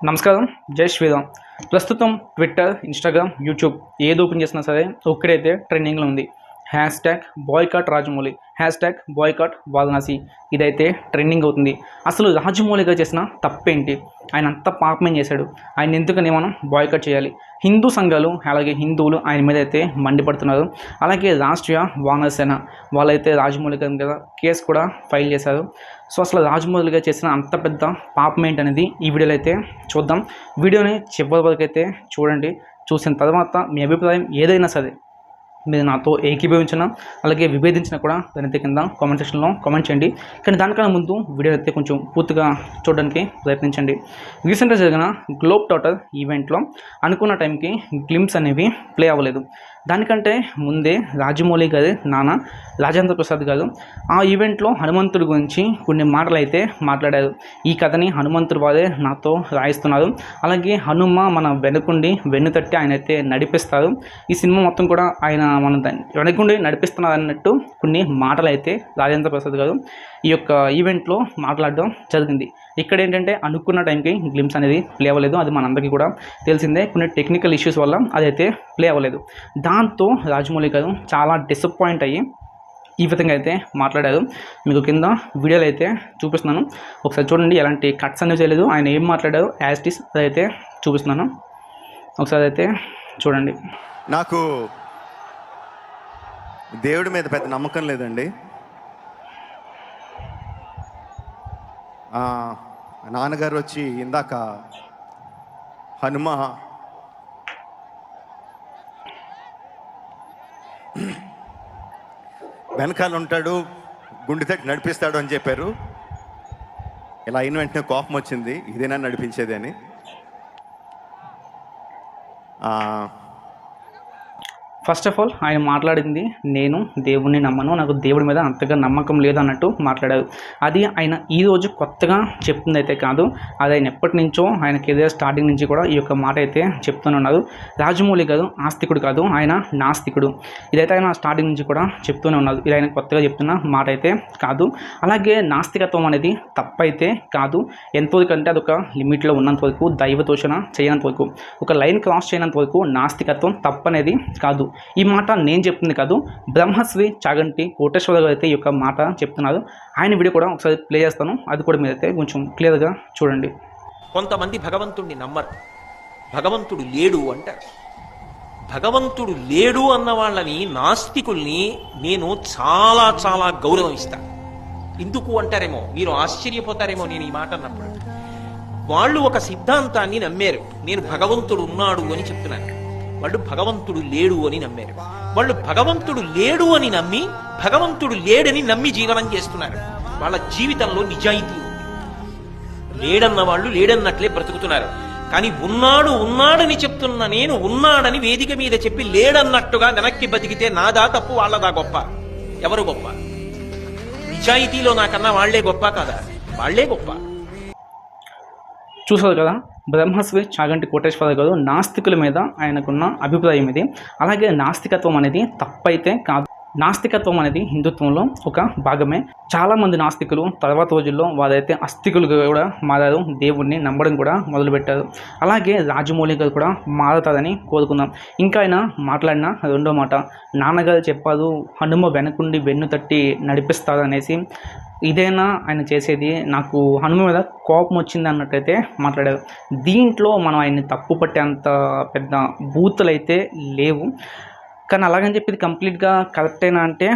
నమస్కారం, జై శ్రీరామ్. ప్రస్తుతం ట్విట్టర్, ఇన్స్టాగ్రామ్, యూట్యూబ్ ఏది ఓపెన్ చేసినా సరే ఒక్కడైతే ట్రెండింగ్లో ఉంది. Hashtag boycott Rajamouli, hashtag boycott Varanasi. ఇదైతే ట్రెండింగ్ అవుతుంది. అసలు రాజమౌళి గారు చేసిన తప్పేంటి? ఆయన అంత పాపమేం చేశాడు? ఆయన ఎందుకని మనం బాయ్కాట్ చేయాలి? హిందూ సంఘాలు అలాగే హిందువులు ఆయన మీద అయితే మండిపడుతున్నారు. అలాగే రాష్ట్రీయ వానర సేన వాళ్ళైతే రాజమౌళి గారి మీద కేసు కూడా ఫైల్ చేశారు. సో అసలు రాజమౌళి గారు చేసిన అంత పెద్ద పాపం ఏంటనేది ఈ వీడియోలో అయితే చూద్దాం. వీడియోని చివరి వరకు అయితే చూడండి. చూసిన తర్వాత మీ అభిప్రాయం ఏదైనా సరే మీరు నాతో ఏకీభవించినా అలాగే విభేదించినా కూడా దాని కింద కామెంట్ సెక్షన్లో కామెంట్ చేయండి. కానీ దానికన్నా ముందు వీడియో అయితే కొంచెం పూర్తిగా చూడడానికి ప్రయత్నించండి. రీసెంట్గా జరిగిన గ్లోబ్ టాటర్ ఈవెంట్లో అనుకున్న టైంకి గ్లిమ్స్ అనేవి ప్లే అవ్వలేదు. దానికంటే ముందే రాజమౌళి గారి నాన్న రాజేంద్ర ప్రసాద్ గారు ఆ ఈవెంట్లో హనుమంతుడి గురించి కొన్ని మాటలు అయితే మాట్లాడారు. ఈ కథని హనుమంతుడి వారే నాతో రాయిస్తున్నారు, అలాగే హనుమ మన వెనుకుండి వెన్నుతట్టి ఆయన అయితే నడిపిస్తారు. ఈ సినిమా మొత్తం కూడా ఆయన మన వెనుకుండి నడిపిస్తున్నారు అన్నట్టు కొన్ని మాటలు అయితే రాజేంద్ర ప్రసాద్ గారు ఈ యొక్క ఈవెంట్లో మాట్లాడడం జరిగింది. ఇక్కడ ఏంటంటే అనుకున్న టైంకి గ్లిమ్స్ అనేది ప్లే అవ్వలేదు. అది మనందరికీ కూడా తెలిసిందే. కొన్ని టెక్నికల్ ఇష్యూస్ వల్ల అదైతే ప్లే అవ్వలేదు. దాంతో రాజమౌళి గారు చాలా డిసప్పాయింట్ అయ్యి ఈ విధంగా అయితే మాట్లాడారు. మీకు కింద వీడియోలు అయితే చూపిస్తున్నాను, ఒకసారి చూడండి. ఎలాంటి కట్స్ అనేవి చేయలేదు. ఆయన ఏం మాట్లాడారు యాజ్ ఇట్ ఈస్ అదైతే చూపిస్తున్నాను, ఒకసారి అయితే చూడండి. నాకు దేవుడి మీద పెద్ద నమ్మకం లేదండి. నాన్నగారు వచ్చి ఇందాక హనుమ వెనకాల ఉంటాడు, గుండె తట్టి నడిపిస్తాడు అని చెప్పారు. ఇలా అయిన వెంటనే కోపం వచ్చింది, ఇదేనా నడిపించేది అని. ఫస్ట్ ఆఫ్ ఆల్ ఆయన మాట్లాడింది నేను దేవుణ్ణి నమ్మను, నాకు దేవుడి మీద అంతగా నమ్మకం లేదు అన్నట్టు మాట్లాడారు. అది ఆయన ఈరోజు కొత్తగా చెప్తుంది అయితే కాదు. అది ఆయన ఎప్పటి నుంచో ఆయన కెరీర్ స్టార్టింగ్ నుంచి కూడా ఈ యొక్క మాట అయితే చెప్తూనే ఉన్నారు. రాజమౌళి గారు ఆస్తికుడు కాదు, ఆయన నాస్తికుడు. ఇదైతే ఆయన స్టార్టింగ్ నుంచి కూడా చెప్తూనే ఉన్నారు. ఇది ఆయన కొత్తగా చెప్తున్న మాట అయితే కాదు. అలాగే నాస్తికత్వం అనేది తప్పైతే కాదు. ఎంతవరకు అంటే అదొక లిమిట్లో ఉన్నంత వరకు, దైవతోషణ చేయనంత వరకు, ఒక లైన్ క్రాస్ చేయనంత వరకు నాస్తికత్వం తప్పనేది కాదు. ఈ మాట నేను చెప్తుంది కాదు, బ్రహ్మశ్రీ చాగంటి కోటేశ్వర గారు అయితే ఈ యొక్క మాట చెప్తున్నారు. ఆయన వీడియో కూడా ఒకసారి ప్లే చేస్తాను, అది కూడా మీరైతే కొంచెం క్లియర్గా చూడండి. కొంతమంది భగవంతుడిని నమ్మరు, భగవంతుడు లేడు అంటారు. భగవంతుడు లేడు అన్న వాళ్ళని, నాస్తికుల్ని నేను చాలా చాలా గౌరవం ఇస్తాను. ఎందుకు అంటారేమో, మీరు ఆశ్చర్యపోతారేమో నేను ఈ మాట అన్నప్పుడు. వాళ్ళు ఒక సిద్ధాంతాన్ని నమ్మారు, నేను భగవంతుడు ఉన్నాడు అని చెప్తున్నాను. వాళ్ళు భగవంతుడు లేడు అని నమ్మారు. వాళ్ళు భగవంతుడు లేడు అని నమ్మి భగవంతుడు లేడని నమ్మి జీవనం చేస్తున్నారు. వాళ్ళ జీవితంలో నిజాయితీ ఉంది. లేడన్న వాళ్ళు లేడన్నట్లే బ్రతుకుతున్నారు. కానీ ఉన్నాడు ఉన్నాడని చెప్తున్న నేను ఉన్నాడని వేదిక మీద చెప్పి లేడన్నట్టుగా వెనక్కి బతికితే నాదా తప్పు, వాళ్ళదా గొప్ప? ఎవరు గొప్ప? నిజాయితీలో నాకన్నా వాళ్లే గొప్ప కాదా? వాళ్లే గొప్ప. చూసారు కదా, బ్రహ్మశ్రీ చాగంటి కోటేశ్వర గారు నాస్తికుల మీద ఆయనకున్న అభిప్రాయం ఇది. అలాగే నాస్తికత్వం అనేది తప్పైతే కాదు. నాస్తికత్వం అనేది హిందుత్వంలో ఒక భాగమే. చాలామంది నాస్తికులు తర్వాత రోజుల్లో వారైతే అస్తికులుగా కూడా మారారు, దేవుణ్ణి నమ్మడం కూడా మొదలుపెట్టారు. అలాగే రాజమౌళి గారు కూడా మారుతారని కోరుకుందాం. ఇంకా ఆయన మాట్లాడిన రెండో మాట, నాన్నగారు చెప్పారు హనుమ వెనకుండి వెన్ను తట్టి నడిపిస్తారు అనేసి. ఇదేనా ఆయన చేసేది? నాకు హనుమ మీద కోపం వచ్చింది అన్నట్టయితే మాట్లాడారు. దీంట్లో మనం ఆయన్ని తప్పు పట్టేంత పెద్ద బూతులు అయితే లేవు. కానీ అలాగని చెప్పి ఇది కంప్లీట్గా కరెక్టేనా అంటే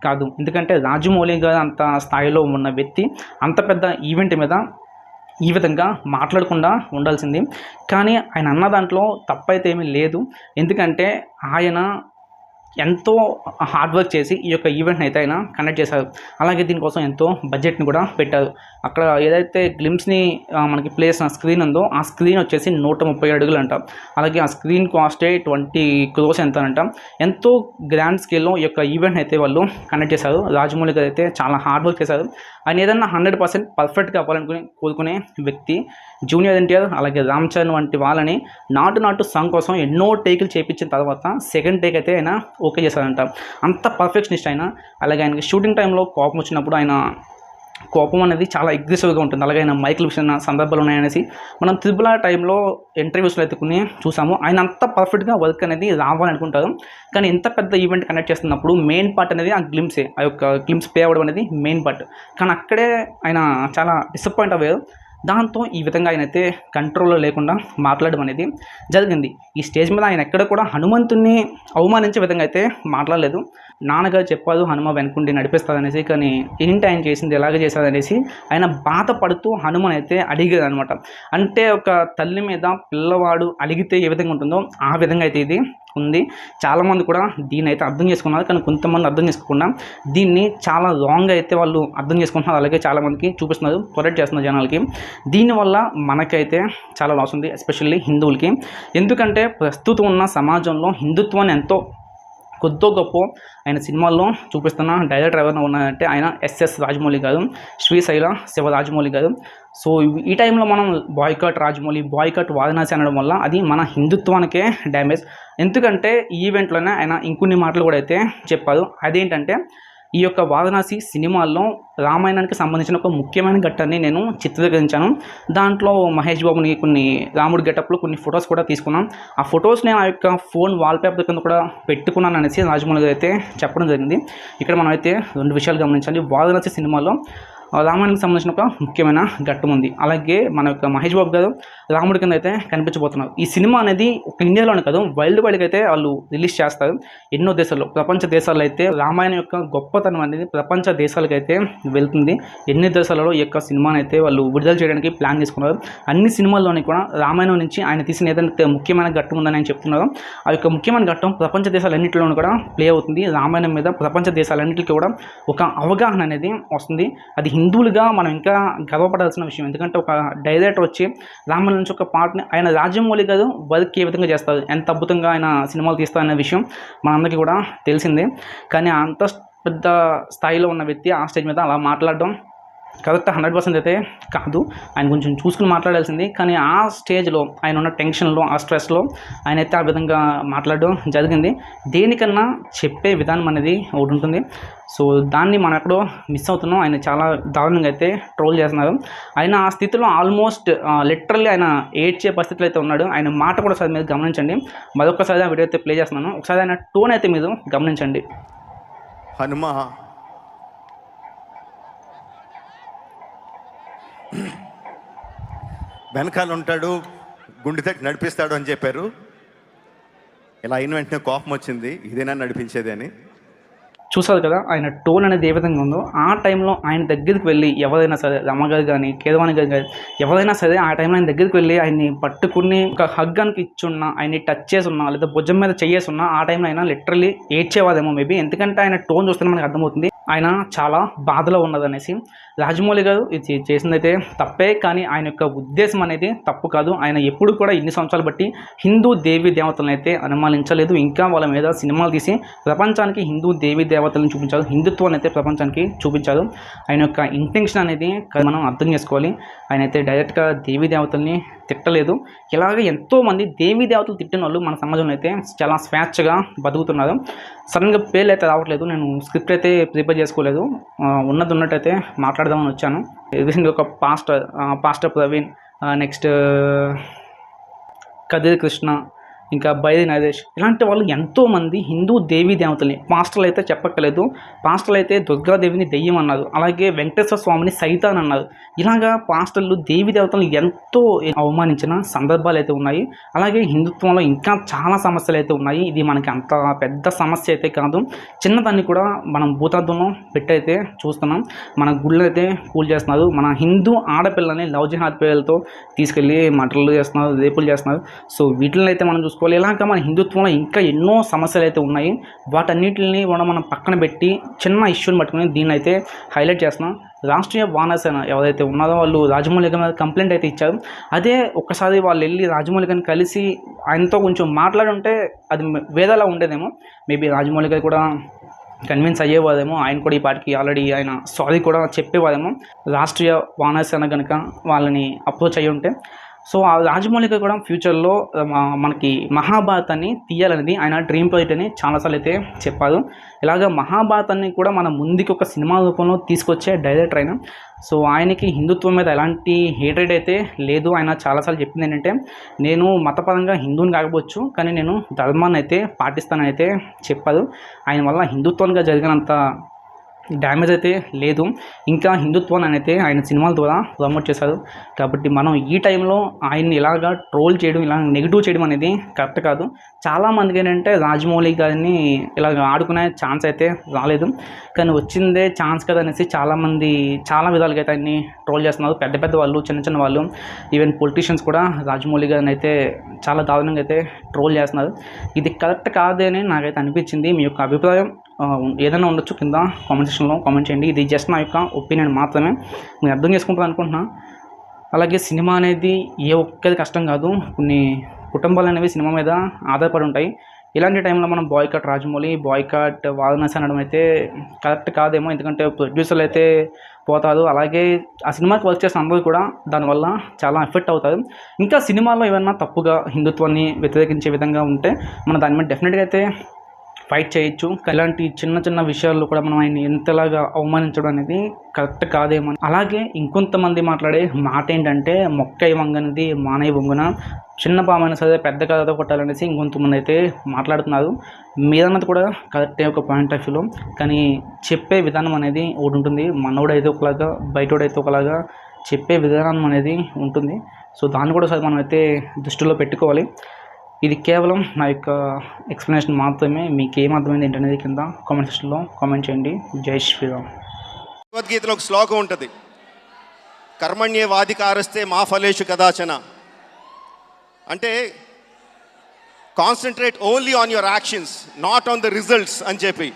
కాదు. ఎందుకంటే రాజమౌళి గారు అంత స్థాయిలో ఉన్న వ్యక్తి అంత పెద్ద ఈవెంట్ మీద ఈ విధంగా మాట్లాడకుండా ఉండాల్సింది. కానీ ఆయన అన్న దాంట్లో తప్పైతే ఏమీ లేదు. ఎందుకంటే ఆయన ఎంతో హార్డ్ వర్క్ చేసి ఈ యొక్క ఈవెంట్ని అయితే ఆయన కండక్ట్ చేశారు. అలాగే దీనికోసం ఎంతో బడ్జెట్ని కూడా పెట్టారు. అక్కడ ఏదైతే గ్లిమ్స్ని మనకి ప్లేస్ స్క్రీన్ ఉందో ఆ స్క్రీన్ వచ్చేసి 130 అడుగులు అంట. అలాగే ఆ స్క్రీన్ కాస్టే 20 crores ఎంత అంట. ఎంతో గ్రాండ్ స్కేల్లో ఈ యొక్క ఈవెంట్ని అయితే వాళ్ళు కండక్ట్ చేశారు. రాజమౌళి గారు అయితే చాలా హార్డ్ వర్క్ చేశారు. ఆయన ఏదన్నా 100% పర్ఫెక్ట్గా అవ్వాలనుకుని కోరుకునే వ్యక్తి. జూనియర్ ఎన్టీఆర్ అలాగే రామ్ చరణ్ వంటి వాళ్ళని నాటు సాంగ్ కోసం ఎన్నో టేకులు చేయించిన తర్వాత సెకండ్ టేక్ అయితే ఆయన ఓకే చేశారంట. అంత పర్ఫెక్షనిస్ట్ ఆయన. అలాగే ఆయనకి షూటింగ్ టైంలో కోపం వచ్చినప్పుడు ఆయన కోపం అనేది చాలా అగ్రెసివ్గా ఉంటుంది. అలాగే ఆయన మైకుల విషయం సందర్భాలు ఉన్నాయనేసి మనం త్రిబుల్ ఆర్ టైంలో ఇంటర్వ్యూస్లో అయితే కొన్ని చూసాము. ఆయన అంత పర్ఫెక్ట్గా వర్క్ అనేది రావాలనుకుంటారు, కానీ ఎంత పెద్ద ఈవెంట్ కండక్ట్ చేస్తున్నప్పుడు మెయిన్ పార్ట్ అనేది ఆ గ్లిమ్సే, ఆ యొక్క గ్లిమ్స్ ప్లే అవ్వడం అనేది మెయిన్ పార్ట్. కానీ అక్కడే ఆయన చాలా డిసప్పాయింట్ అయ్యారు. దాంతో ఈ విధంగా ఆయన అయితే కంట్రోల్లో లేకుండా మాట్లాడడం అనేది జరిగింది. ఈ స్టేజ్ మీద ఆయన ఎక్కడ కూడా హనుమంతుడిని అవమానించే విధంగా అయితే మాట్లాడలేదు. నాన్నగారు చెప్పారు హనుమ వెనుకుండి నడిపిస్తారనేసి, కానీ ఏంటి ఆయన చేసింది ఎలాగ చేశారనేసి ఆయన బాధపడుతూ హనుమన్ అయితే అడిగారు అనమాట. అంటే ఒక తల్లి మీద పిల్లవాడు అలిగితే ఏ విధంగా ఉంటుందో ఆ విధంగా అయితే ఇది ఉంది. చాలామంది కూడా దీన్ని అయితే అర్థం చేసుకున్నారు, కానీ కొంతమంది అర్థం చేసుకోకుండా దీన్ని చాలా రాంగ్ అయితే వాళ్ళు అర్థం చేసుకుంటున్నారు. అలాగే చాలామందికి చూపిస్తున్నారు, ప్రొటెక్ట్ చేస్తున్నారు జనాలకి. దీనివల్ల మనకైతే చాలా లాస్ ఉంది, ఎస్పెషల్లీ హిందువులకి. ఎందుకంటే ప్రస్తుతం ఉన్న సమాజంలో హిందుత్వాన్ని ఎంతో కొద్దో గొప్ప ఆయన సినిమాల్లో చూపిస్తున్న డైరెక్టర్ ఎవరైనా ఉన్నారంటే ఆయన ఎస్ఎస్ రాజమౌళి గారు, శ్రీశైల శివరాజమౌళి గారు. సో ఈ టైంలో మనం బాయ్కాట్ రాజమౌళి, బాయ్కాట్ వారణాసి అనడం వల్ల అది మన హిందుత్వానికే డ్యామేజ్. ఎందుకంటే ఈ ఈవెంట్లోనే ఆయన ఇంకొన్ని మాటలు కూడా అయితే చెప్పారు. అదేంటంటే ఈ యొక్క వారణాసి సినిమాల్లో రామాయణానికి సంబంధించిన ఒక ముఖ్యమైన ఘట్టాన్ని నేను చిత్రీకరించాను. దాంట్లో మహేష్ బాబుని కొన్ని రాముడి గెటప్లో కొన్ని ఫొటోస్ కూడా తీసుకున్నాం. ఆ ఫొటోస్ని ఆ యొక్క ఫోన్ వాల్పేపర్ కింద కూడా పెట్టుకున్నాను అనేసి రాజమౌళి గారు అయితే చెప్పడం జరిగింది. ఇక్కడ మనం అయితే 2 విషయాలు గమనించాలి. వారణాసి సినిమాలో రామాయణానికి సంబంధించిన ఒక ముఖ్యమైన ఘట్టం ఉంది. అలాగే మన యొక్క మహేష్ బాబు గారు రాముడి కింద అయితే కనిపించబోతున్నారు. ఈ సినిమా అనేది ఒక ఇండియాలోనే కాదు, వరల్డ్ వైడ్గా అయితే వాళ్ళు రిలీజ్ చేస్తారు. ఎన్నో దేశాల్లో, ప్రపంచ దేశాల్లో అయితే రామాయణం యొక్క గొప్పతనం అనేది ప్రపంచ దేశాలకైతే వెళ్తుంది. ఎన్ని దేశాలలో ఈ యొక్క సినిమాని అయితే వాళ్ళు విడుదల చేయడానికి ప్లాన్ చేసుకున్నారు. అన్ని సినిమాల్లోని కూడా రామాయణం నుంచి ఆయన తీసిన ఏదైతే ముఖ్యమైన ఘట్టం ఉందని ఆయన చెప్తున్నారు. ఆ యొక్క ముఖ్యమైన ఘట్టం ప్రపంచ దేశాలన్నింటిలోనూ కూడా ప్లే అవుతుంది. రామాయణం మీద ప్రపంచ దేశాలన్నింటికి కూడా ఒక అవగాహన అనేది వస్తుంది. అది హిందువులుగా మనం ఇంకా గర్వపడాల్సిన విషయం. ఎందుకంటే ఒక డైరెక్టర్ వచ్చి రామాయణం నుంచి ఒక పార్ట్ని ఆయన రాజమౌళి గారు వర్క్ ఏ విధంగా చేస్తారు, ఎంత అద్భుతంగా ఆయన సినిమాలు తీస్తారనే విషయం మనందరికీ కూడా తెలిసిందే. కానీ అంత పెద్ద స్థాయిలో ఉన్న వ్యక్తి ఆ స్టేజ్ మీద అలా మాట్లాడడం కరెక్ట్ 100% అయితే కాదు. ఆయన కొంచెం చూసుకుని మాట్లాడాల్సింది. కానీ ఆ స్టేజ్లో ఆయన ఉన్న టెన్షన్లో, ఆ స్ట్రెస్లో ఆయన అయితే ఆ విధంగా మాట్లాడడం జరిగింది. దేనికన్నా చెప్పే విధానం అనేది ఒకటి ఉంటుంది. సో దాన్ని మనం ఎక్కడో మిస్ అవుతున్నాం. ఆయన చాలా దారుణంగా అయితే ట్రోల్ చేస్తున్నారు. ఆయన ఆ స్థితిలో ఆల్మోస్ట్ లిటరల్లీ ఆయన ఏడ్చే పరిస్థితిలో అయితే ఉన్నాడు. ఆయన మాట కూడా ఒకసారి మీరు గమనించండి. మరొకసారి ఆ వీడియో అయితే ప్లే చేస్తున్నాను. ఒకసారి ఆయన టోన్ అయితే మీరు గమనించండి. హనుమ వెనకాల ఉంటాడు, గుండె తట్టి నడిపిస్తాడు అని చెప్పారు. ఇలా అయిన వెంటనే కోపం వచ్చింది, ఇదేనా నడిపించేది అని. చూసారు కదా ఆయన టోన్ అనేది ఏ విధంగా ఉందో. ఆ టైంలో ఆయన దగ్గరికి వెళ్ళి ఎవరైనా సరే, రమగారు కానీ కేరవాణి గారు కానీ ఎవరైనా సరే ఆ టైంలో ఆయన దగ్గరికి వెళ్ళి ఆయన్ని పట్టుకుని ఒక హగ్గానికి ఇచ్చున్నా, ఆయన్ని టచ్ చేసి ఉన్నా, లేదా భుజం మీద చేసి ఉన్నా ఆ టైంలో ఆయన లిటరల్లీ ఏడ్చేవాదేమో మేబీ. ఎందుకంటే ఆయన టోన్ చూస్తే మనకు అర్థమవుతుంది ఆయన చాలా బాధలో ఉన్నదనేసి. రాజమౌళి గారు ఇది చేసిందైతే తప్పే, కానీ ఆయన యొక్క ఉద్దేశం అనేది తప్పు కాదు. ఆయన ఎప్పుడు కూడా ఇన్ని సంవత్సరాలు బట్టి హిందూ దేవీ దేవతలను అయితే అనుమానించలేదు. ఇంకా వాళ్ళ మీద సినిమాలు తీసి ప్రపంచానికి హిందూ దేవీ దేవతలను చూపించారు, హిందుత్వాన్ని అయితే ప్రపంచానికి చూపించారు. ఆయన యొక్క ఇంటెన్షన్ అనేది మనం అర్థం చేసుకోవాలి. ఆయన అయితే డైరెక్ట్గా దేవీ దేవతల్ని తిట్టలేదు. ఇలాగే ఎంతోమంది దేవీ దేవతలు తిట్టిన వాళ్ళు మన సమాజంలో అయితే చాలా స్వేచ్ఛగా బతుకుతున్నారు. సడన్గా పేర్లు అయితే రావట్లేదు, నేను స్క్రిప్ట్ అయితే ప్రిపేర్ చేసుకోలేదు, ఉన్నట్టయితే మాట్లాడదామని వచ్చాను. రీసెంట్గా ఒక పాస్టర్ ప్రవీణ్, నెక్స్ట్ కదిరి కృష్ణ, ఇంకా బైరి నరేష్, ఇలాంటి వాళ్ళు ఎంతోమంది హిందూ దేవీ దేవతల్ని, పాస్టర్లు అయితే చెప్పక్కలేదు, పాస్టర్లు అయితే దుర్గాదేవిని దెయ్యం అన్నారు, అలాగే వెంకటేశ్వర స్వామిని సైతాన్ అన్నారు. ఇలాగా పాస్టర్లు దేవీ దేవతలను ఎంతో అవమానించిన సందర్భాలు అయితే ఉన్నాయి. అలాగే హిందుత్వంలో ఇంకా చాలా సమస్యలు అయితే ఉన్నాయి. ఇది మనకి అంత పెద్ద సమస్య అయితే కాదు, చిన్నదాన్ని కూడా మనం భూతార్థంలో పెట్టయితే చూస్తున్నాం. మన గుళ్ళు అయితే కూల్ చేస్తున్నారు, మన హిందూ ఆడపిల్లని లవ్ జిహాద్ పేర్లతో తీసుకెళ్ళి మటర్లు చేస్తున్నారు, రేపులు చేస్తున్నారు. సో వీటిని అయితే మనం చూసుకోవాలి. ఇలాగ మన హిందుత్వంలో ఇంకా ఎన్నో సమస్యలు అయితే ఉన్నాయి. వాటన్నిటిని కూడా మనం పక్కన పెట్టి చిన్న ఇష్యూని పట్టుకుని దీన్ని అయితే హైలైట్ చేస్తున్నాం. రాష్ట్రీయ వానరసేన ఎవరైతే ఉన్నారో వాళ్ళు రాజమౌళి గారి మీద కంప్లైంట్ అయితే ఇచ్చారు. అదే ఒక్కసారి వాళ్ళు వెళ్ళి రాజమౌళి గారిని కలిసి ఆయనతో కొంచెం మాట్లాడుంటే అది వేరేలా ఉండేదేమో. మేబీ రాజమౌళి గారు కూడా కన్విన్స్ అయ్యేవారేమో, ఆయన కూడా ఈ పాటికి ఆల్రెడీ ఆయన సారీ కూడా చెప్పేవారేమో రాష్ట్రీయ వానరసేన కనుక వాళ్ళని అప్రోచ్ అయ్యి ఉంటే. సో ఆ రాజమౌళిగా కూడా ఫ్యూచర్లో మనకి మహాభారతాన్ని తీయాలనేది ఆయన డ్రీమ్ ప్రాజెక్ట్ అని చాలాసార్లు అయితే చెప్పారు. ఇలాగ మహాభారతాన్ని కూడా మన ముందుకి ఒక సినిమా రూపంలో తీసుకొచ్చే డైరెక్టర్ ఆయన. సో ఆయనకి హిందుత్వం మీద ఎలాంటి హేట్రెడ్ అయితే లేదు. ఆయన చాలాసార్లు చెప్పింది ఏంటంటే, నేను మతపరంగా హిందువుని కాకపోవచ్చు, కానీ నేను ధర్మాన్ని అయితే పాటిస్తానని అయితే చెప్పారు. ఆయన వల్ల హిందుత్వానికి జరిగినంత డ్యామేజ్ అయితే లేదు. ఇంకా హిందుత్వాన్ని అయితే ఆయన సినిమాల ద్వారా ప్రమోట్ చేశారు. కాబట్టి మనం ఈ టైంలో ఆయన్ని ఇలాగా ట్రోల్ చేయడం, ఇలా నెగిటివ్ చేయడం అనేది కరెక్ట్ కాదు. చాలామందికి ఏంటంటే రాజమౌళి గారిని ఇలాగ ఆడుకునే ఛాన్స్ అయితే రాలేదు, కానీ వచ్చిందే ఛాన్స్ కదా అనేసి చాలామంది చాలా విధాలుగా అయితే ఆయన్ని ట్రోల్ చేస్తున్నారు. పెద్ద పెద్ద వాళ్ళు, చిన్న చిన్న వాళ్ళు, ఈవెన్ పొలిటీషియన్స్ కూడా రాజమౌళి గారిని అయితే చాలా దారుణంగా అయితే ట్రోల్ చేస్తున్నారు. ఇది కరెక్ట్ కాదని నాకైతే అనిపించింది. మీ యొక్క అభిప్రాయం ఏదైనా ఉండొచ్చు, కింద కామెంట్ సెక్షన్లో కామెంట్ చేయండి. ఇది జస్ట్ నా యొక్క ఒపీనియన్ మాత్రమే, నేను అర్థం చేసుకుంటాను అనుకుంటున్నా. అలాగే సినిమా అనేది ఏ ఒక్కది కష్టం కాదు, కొన్ని కుటుంబాలు అనేవి సినిమా మీద ఆధారపడి ఉంటాయి. ఇలాంటి టైంలో మనం బాయ్కాట్ రాజమౌళి, బాయ్కాట్ వారణాసి అనడం అయితే కరెక్ట్ కాదేమో. ఎందుకంటే ప్రొడ్యూసర్లు అయితే పోతారు, అలాగే ఆ సినిమాకి వర్క్ చేసిన అందరూ కూడా దానివల్ల చాలా ఎఫెక్ట్ అవుతారు. ఇంకా సినిమాలో ఏమైనా తప్పుగా హిందుత్వాన్ని వ్యతిరేకించే విధంగా ఉంటే మనం దాని మీద డెఫినెట్గా అయితే ఫైట్ చేయొచ్చు. ఇలాంటి చిన్న చిన్న విషయాల్లో కూడా మనం ఆయన ఎంతలాగా అవమానించడం అనేది కరెక్ట్ కాదేమో. అలాగే ఇంకొంతమంది మాట్లాడే మాట ఏంటంటే, మొక్కై వంగనిది మానై వంగున, చిన్న పామైనా సరే పెద్ద కథతో కొట్టాలనేసి ఇంకొంతమంది అయితే మాట్లాడుతున్నారు. మీరన్నది కూడా కరెక్టే ఒక పాయింట్ ఆఫ్ వ్యూలో, కానీ చెప్పే విధానం అనేది ఒకటి ఉంటుంది. మనోడైతే ఒకలాగా, బయటోడైతే ఒకలాగా చెప్పే విధానం అనేది ఉంటుంది. సో దాన్ని కూడా సరే మనం అయితే దృష్టిలో పెట్టుకోవాలి. ఇది కేవలం నా యొక్క ఎక్స్ప్లెనేషన్ మాత్రమే. మీకు ఏం అర్థమైంది ఏంటనేది కింద కామెంట్ సెక్షన్లో కామెంట్ చేయండి. జై శ్రీరామ్. భగవద్గీతలో ఒక శ్లోకం ఉంటుంది, కర్మణ్యేవాధికారస్తే మా ఫలేషు కదాచన. అంటే concentrate only on your actions, not on the results అని చెప్పి.